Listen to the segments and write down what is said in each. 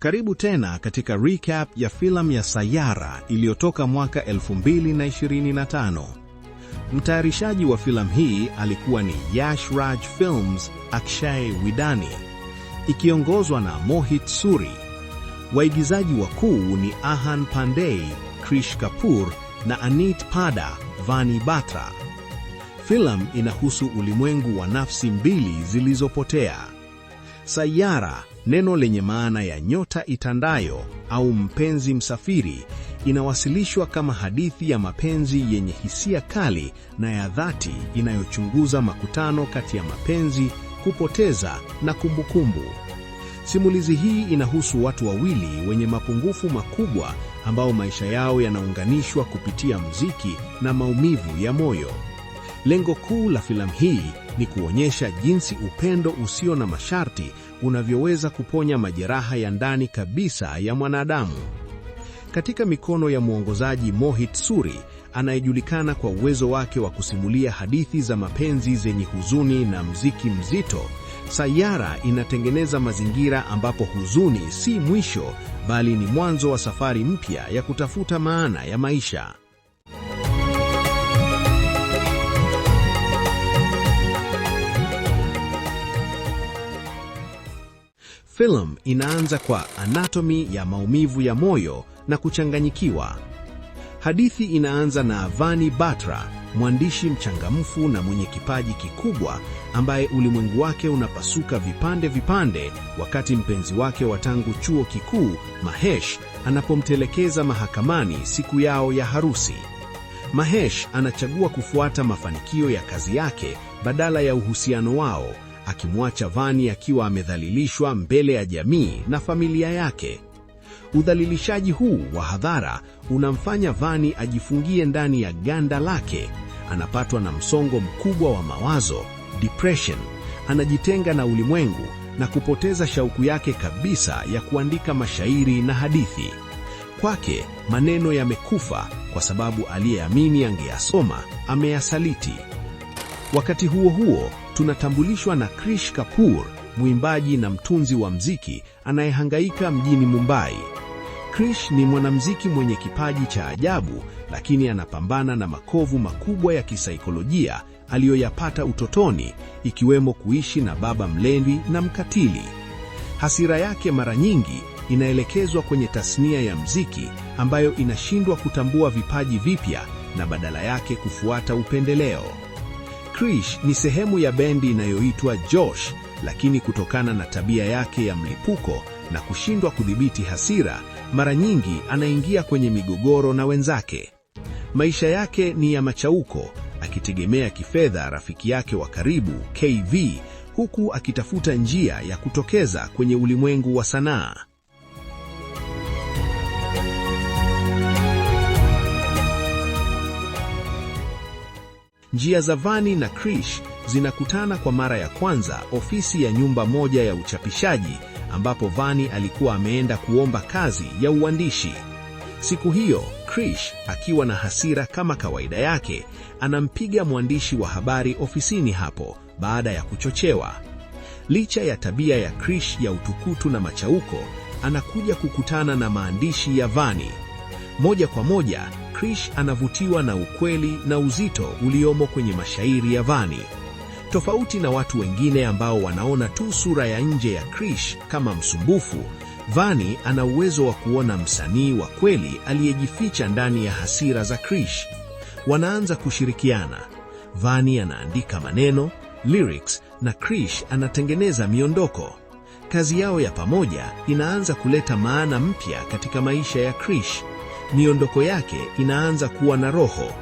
Karibu tena katika recap ya filamu ya Sayara iliyotoka mwaka 2025. Mtayarishaji wa filamu hii alikuwa ni Yash Raj Films Akshay Widani, ikiongozwa na Mohit Suri. Waigizaji wakuu ni Ahan Pandey, Krish Kapoor na Anit Pada Vani Batra. Filamu inahusu ulimwengu wa nafsi mbili zilizopotea. Sayara, neno lenye maana ya nyota itandayo au mpenzi msafiri, inawasilishwa kama hadithi ya mapenzi yenye hisia kali na ya dhati inayochunguza makutano kati ya mapenzi, kupoteza na kumbukumbu. Simulizi hii inahusu watu wawili wenye mapungufu makubwa ambao maisha yao yanaunganishwa kupitia muziki na maumivu ya moyo. Lengo kuu la filamu hii ni kuonyesha jinsi upendo usio na masharti unavyoweza kuponya majeraha ya ndani kabisa ya mwanadamu. Katika mikono ya mwongozaji Mohit Suri, anayejulikana kwa uwezo wake wa kusimulia hadithi za mapenzi zenye huzuni na muziki mzito, Sayara inatengeneza mazingira ambapo huzuni si mwisho, bali ni mwanzo wa safari mpya ya kutafuta maana ya maisha. Filamu inaanza kwa anatomy ya maumivu ya moyo na kuchanganyikiwa. Hadithi inaanza na Vani Batra, mwandishi mchangamfu na mwenye kipaji kikubwa ambaye ulimwengu wake unapasuka vipande vipande wakati mpenzi wake wa tangu chuo kikuu, Mahesh, anapomtelekeza mahakamani siku yao ya harusi. Mahesh anachagua kufuata mafanikio ya kazi yake badala ya uhusiano wao, akimwacha Vani akiwa amedhalilishwa mbele ya jamii na familia yake. Udhalilishaji huu wa hadhara unamfanya Vani ajifungie ndani ya ganda lake. Anapatwa na msongo mkubwa wa mawazo, depression, anajitenga na ulimwengu na kupoteza shauku yake kabisa ya kuandika mashairi na hadithi. Kwake, maneno yamekufa kwa sababu aliyeamini angeyasoma ameyasaliti. Wakati huo huo, tunatambulishwa na Krish Kapoor, mwimbaji na mtunzi wa muziki anayehangaika mjini Mumbai. Krish ni mwanamuziki mwenye kipaji cha ajabu, lakini anapambana na makovu makubwa ya kisaikolojia aliyoyapata utotoni, ikiwemo kuishi na baba mlevi na mkatili. Hasira yake mara nyingi inaelekezwa kwenye tasnia ya muziki ambayo inashindwa kutambua vipaji vipya na badala yake kufuata upendeleo. Krish ni sehemu ya bendi inayoitwa Josh, lakini kutokana na tabia yake ya mlipuko na kushindwa kudhibiti hasira, mara nyingi anaingia kwenye migogoro na wenzake. Maisha yake ni ya machauko, akitegemea kifedha rafiki yake wa karibu KV, huku akitafuta njia ya kutokeza kwenye ulimwengu wa sanaa. Njia za Vani na Krish zinakutana kwa mara ya kwanza ofisi ya nyumba moja ya uchapishaji, ambapo Vani alikuwa ameenda kuomba kazi ya uandishi. Siku hiyo, Krish, akiwa na hasira kama kawaida yake, anampiga mwandishi wa habari ofisini hapo baada ya kuchochewa. Licha ya tabia ya Krish ya utukutu na machauko, anakuja kukutana na maandishi ya Vani. Moja kwa moja, Krish anavutiwa na ukweli na uzito uliomo kwenye mashairi ya Vani. Tofauti na watu wengine ambao wanaona tu sura ya nje ya Krish kama msumbufu, Vani ana uwezo wa kuona msanii wa kweli aliyejificha ndani ya hasira za Krish. Wanaanza kushirikiana. Vani anaandika maneno, lyrics, na Krish anatengeneza miondoko. Kazi yao ya pamoja inaanza kuleta maana mpya katika maisha ya Krish. Miondoko yake inaanza kuwa na roho.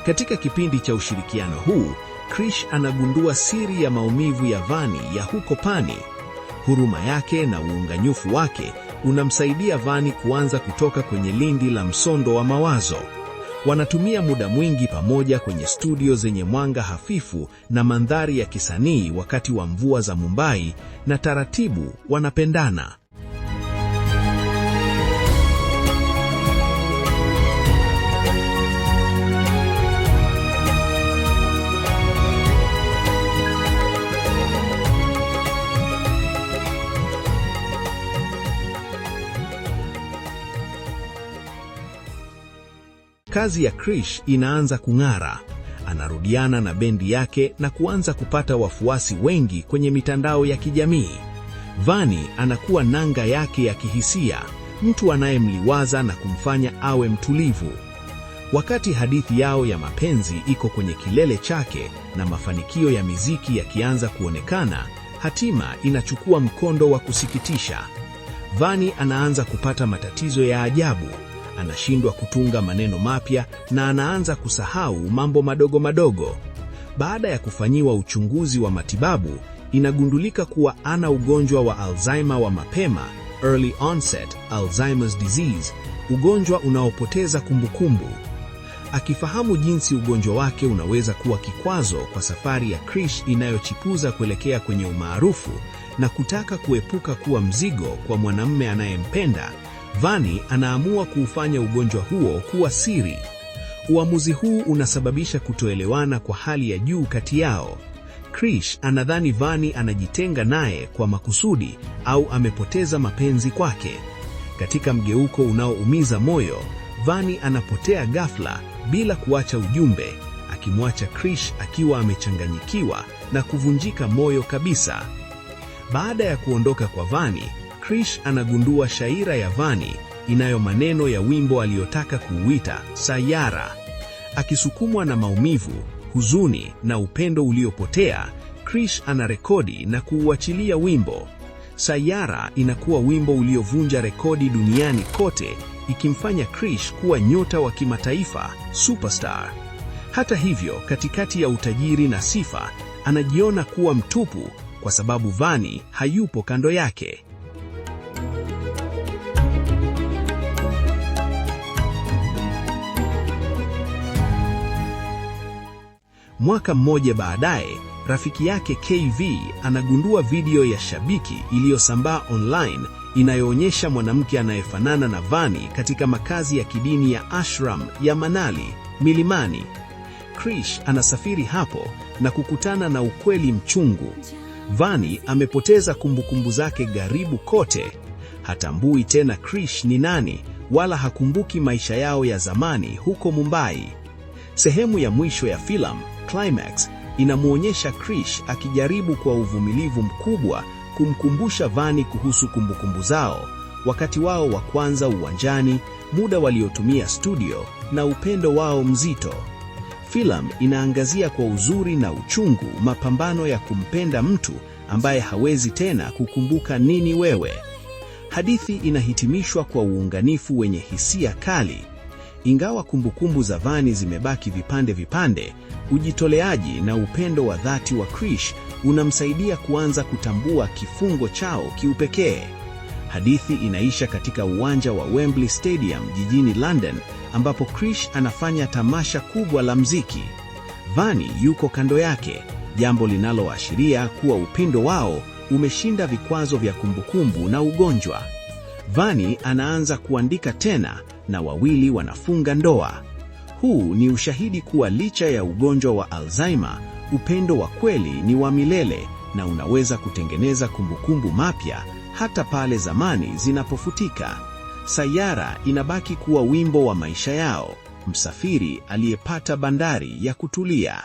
Katika kipindi cha ushirikiano huu, Krish anagundua siri ya maumivu ya Vani ya huko Pani. Huruma yake na uunganyufu wake unamsaidia Vani kuanza kutoka kwenye lindi la msondo wa mawazo. Wanatumia muda mwingi pamoja kwenye studio zenye mwanga hafifu na mandhari ya kisanii wakati wa mvua za Mumbai, na taratibu wanapendana. Kazi ya Krish inaanza kung'ara. Anarudiana na bendi yake na kuanza kupata wafuasi wengi kwenye mitandao ya kijamii. Vani anakuwa nanga yake ya kihisia, mtu anayemliwaza na kumfanya awe mtulivu. Wakati hadithi yao ya mapenzi iko kwenye kilele chake na mafanikio ya muziki yakianza kuonekana, hatima inachukua mkondo wa kusikitisha. Vani anaanza kupata matatizo ya ajabu, anashindwa kutunga maneno mapya na anaanza kusahau mambo madogo madogo. Baada ya kufanyiwa uchunguzi wa matibabu, inagundulika kuwa ana ugonjwa wa Alzheimer wa mapema, early onset Alzheimer's disease, ugonjwa unaopoteza kumbukumbu. Akifahamu jinsi ugonjwa wake unaweza kuwa kikwazo kwa safari ya Krish inayochipuza kuelekea kwenye umaarufu na kutaka kuepuka kuwa mzigo kwa mwanamume anayempenda, Vani anaamua kuufanya ugonjwa huo kuwa siri. Uamuzi huu unasababisha kutoelewana kwa hali ya juu kati yao. Krish anadhani Vani anajitenga naye kwa makusudi au amepoteza mapenzi kwake. Katika mgeuko unaoumiza moyo, Vani anapotea ghafla bila kuacha ujumbe, akimwacha Krish akiwa amechanganyikiwa na kuvunjika moyo kabisa. Baada ya kuondoka kwa Vani, Krish anagundua shairi ya Vani inayo maneno ya wimbo aliyotaka kuuita Sayara. Akisukumwa na maumivu, huzuni na upendo uliopotea, Krish anarekodi na kuuachilia wimbo. Sayara inakuwa wimbo uliovunja rekodi duniani kote, ikimfanya Krish kuwa nyota wa kimataifa, superstar. Hata hivyo, katikati ya utajiri na sifa, anajiona kuwa mtupu kwa sababu Vani hayupo kando yake. Mwaka mmoja baadaye, rafiki yake KV anagundua video ya shabiki iliyosambaa online inayoonyesha mwanamke anayefanana na Vani katika makazi ya kidini ya ashram ya Manali, milimani. Krish anasafiri hapo na kukutana na ukweli mchungu. Vani amepoteza kumbukumbu zake karibu kote. Hatambui tena Krish ni nani, wala hakumbuki maisha yao ya zamani huko Mumbai. Sehemu ya mwisho ya filamu, Climax, inamuonyesha Krish akijaribu kwa uvumilivu mkubwa kumkumbusha Vani kuhusu kumbukumbu zao, wakati wao wa kwanza uwanjani, muda waliotumia studio na upendo wao mzito. Filamu inaangazia kwa uzuri na uchungu mapambano ya kumpenda mtu ambaye hawezi tena kukumbuka nini wewe. Hadithi inahitimishwa kwa uunganifu wenye hisia kali. Ingawa kumbukumbu za Vani zimebaki vipande vipande, ujitoleaji na upendo wa dhati wa Krish unamsaidia kuanza kutambua kifungo chao kiupekee. Hadithi inaisha katika uwanja wa Wembley Stadium jijini London, ambapo Krish anafanya tamasha kubwa la mziki. Vani yuko kando yake, jambo linaloashiria kuwa upendo wao umeshinda vikwazo vya kumbukumbu na ugonjwa. Vani anaanza kuandika tena na wawili wanafunga ndoa. Huu ni ushahidi kuwa licha ya ugonjwa wa Alzheimer, upendo wa kweli ni wa milele na unaweza kutengeneza kumbukumbu mapya hata pale zamani zinapofutika. Sayara inabaki kuwa wimbo wa maisha yao, msafiri aliyepata bandari ya kutulia.